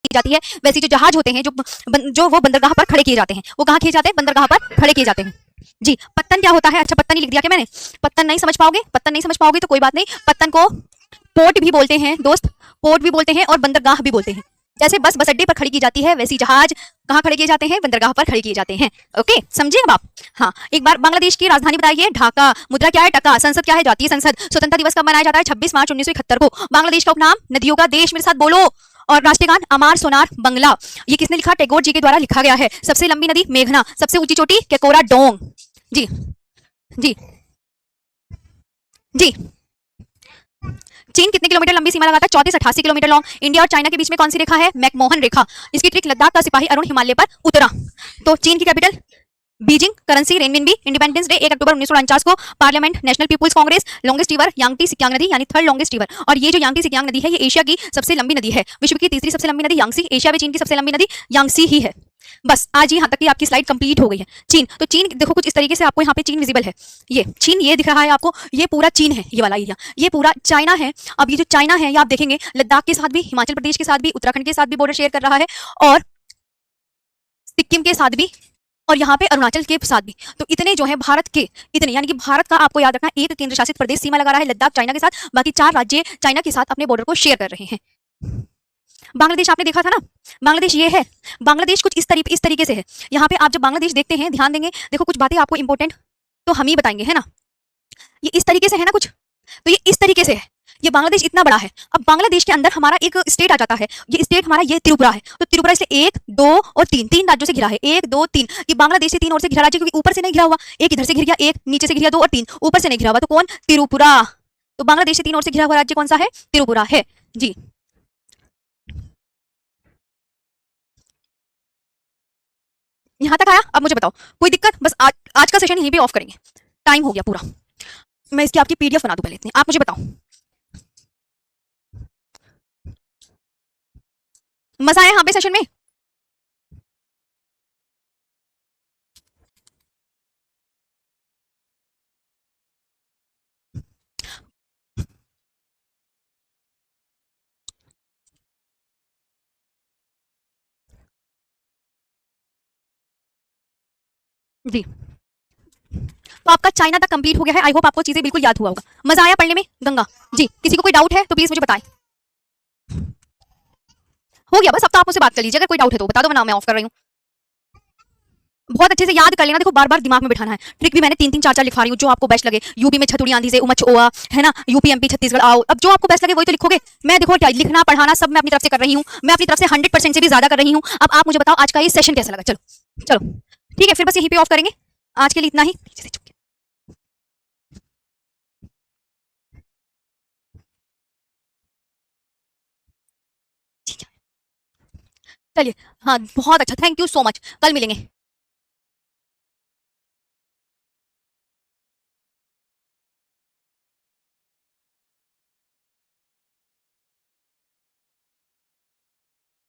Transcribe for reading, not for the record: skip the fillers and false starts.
जाती है, वैसे जो जहाज होते हैं जो वो बंदरगाह पर खड़े किए जाते हैं, वो कहाँ किए जाते हैं? बंदरगाह पर खड़े किए जाते हैं। जी, पत्तन क्या होता है? अच्छा, पत्तन ही लिख दिया क्या मैंने? पत्तन नहीं समझ पाओगे? पत्तन नहीं समझ पाओगे तो कोई बात नहीं। पत्तन को पोर्ट भी बोलते हैं दोस्त, पोर्ट भी बोलते हैं और बंदरगाह भी बोलते हैं। जैसे बस अड्डे पर खड़ी की जाती है, वैसी जहाज कहाँ खड़े किए जाते हैं? बंदरगाह पर खड़े किए जाते हैं। ओके, समझे अब आप? हाँ, एक बार बांग्लादेश की राजधानी बताइए। ढाका। मुद्रा क्या है? टका। संसद क्या है? जातीय संसद। स्वतंत्रता दिवस कब मनाया जाता है? 26 मार्च 1971 को। बांग्लादेश का उपनाम नदियों का देश, मेरे साथ बोलो। और राष्ट्रीय गान अमार सोनार बंगला। ये किसने लिखा? टैगोर जी के द्वारा लिखा गया है। सबसे लंबी नदी मेघना। सबसे ऊंची चोटी केकोरा डोंग। जी जी जी। चीन कितने किलोमीटर लंबी सीमा लगाता है? 3488 किलोमीटर लॉन्ग। इंडिया और चाइना के बीच में कौन सी रेखा है? मैकमोहन रेखा। इसकी ट्रिक लद्दाख का सिपाही अरुण हिमालय पर उतरा। तो चीन की capital Beijing. Currency renminbi. Independence day 1 October 1949 को। Parliament National People's Congress. Longest river Yangtze Kiang नदी, यानी थर्ड लॉन्गेस्ट रिवर। और ये जो यांगटी सिक्यांग नदी है, ये एशिया की सबसे लंबी नदी है। विश्व की तीसरी सबसे लंबी नदी यांगसी। एशिया में चीन की सबसे लंबी नदी यांगसी ही है। बस आज यहाँ तक की आपकी स्लाइड कंप्लीट हो गई है। चीन, तो चीन देखो कुछ इस तरीके से आपको यहाँ पे चीन विजिबल है। ये चीन, ये दिख रहा है आपको, ये पूरा चीन है, ये वाला एरिया, ये पूरा चाइना है। अब ये जो चाइना है, ये आप देखेंगे लद्दाख के साथ भी, हिमाचल प्रदेश के साथ भी, उत्तराखंड के साथ भी बॉर्डर शेयर कर रहा है, और सिक्किम के साथ भी, और यहाँ पे अरुणाचल के साथ भी। तो इतने जो है भारत के, इतने यानी कि भारत का आपको याद रखना, एक केंद्र शासित प्रदेश सीमा लगा रहा है लद्दाख चाइना के साथ, बाकी 4 राज्य चाइना के साथ अपने बॉर्डर को शेयर कर रहे हैं। बांग्लादेश आपने देखा था ना, बांग्लादेश ये है। बांग्लादेश कुछ इस तरीके से है। यहाँ पे आप जब बांग्लादेश देखते हैं, ध्यान देंगे, देखो कुछ बातें आपको इंपॉर्टेंट तो हम ही बताएंगे, है ना। ये इस तरीके से है ना कुछ, तो ये इस तरीके से है। ये बांग्लादेश इतना बड़ा है। अब बांग्लादेश के अंदर हमारा एक स्टेट आ जाता है, ये स्टेट हमारा ये त्रिपुरा है। तो त्रिपुरा से 1 2 और 3 3 राज्यों से घिरा है। 1 2 3, ये बांग्लादेश से 3 और से घिरा राज्य, क्योंकि ऊपर से नहीं घिरा हुआ। एक इधर से घिर गया, एक नीचे से घिर गया, 2 और 3 ऊपर से नहीं घिरा हुआ, तो कौन? त्रिपुरा। तो बांग्लादेश से 3 और से घिरा हुआ राज्य कौन सा है? त्रिपुरा है जी। यहाँ तक आया? अब मुझे बताओ कोई दिक्कत? बस आज का सेशन यहीं पे ऑफ करेंगे, टाइम हो गया पूरा। मैं इसकी आपकी पीडीएफ बना दूं पहले इतनी, आप मुझे बताओ मजा आया यहाँ पे सेशन में? जी, तो आपका चाइना तक कंप्लीट हो गया है। आई होप आपको चीजें बिल्कुल याद हुआ होगा। मजा आया पढ़ने में गंगा जी? किसी को कोई डाउट है तो प्लीज मुझे बताएं। हो गया बस, अब तो आप मुझसे बात कर लीजिए, अगर कोई डाउट है तो बता दो, वरना मैं ऑफ कर रही हूँ। बहुत अच्छे से याद कर लेना, देखो बार बार दिमाग में बिठाना है। ट्रिक भी मैंने 3 3 4 4 लिखा रही हूँ, जो आपको बेस्ट लगे। यूपी में छतुड़ी आंधी से उमच ओआ, है ना, यूपी एमपी छत्तीसगढ़ आओ। अब जो आपको बेस्ट लगे वही तो लिखोगे। मैं देखो क्या लिखना पढ़ाना सब मैं अपनी तरफ से कर रही हूँ, मैं अपनी तरफ से 100% से भी ज्यादा कर रही हूँ। अब आप मुझे बताओ आज का ये सेशन कैसा लगा? चलो चलो ठीक है, फिर बस यहीं पे ऑफ करेंगे। आज के लिए इतना ही। चलिए, हाँ बहुत अच्छा, थैंक यू सो मच, कल मिलेंगे।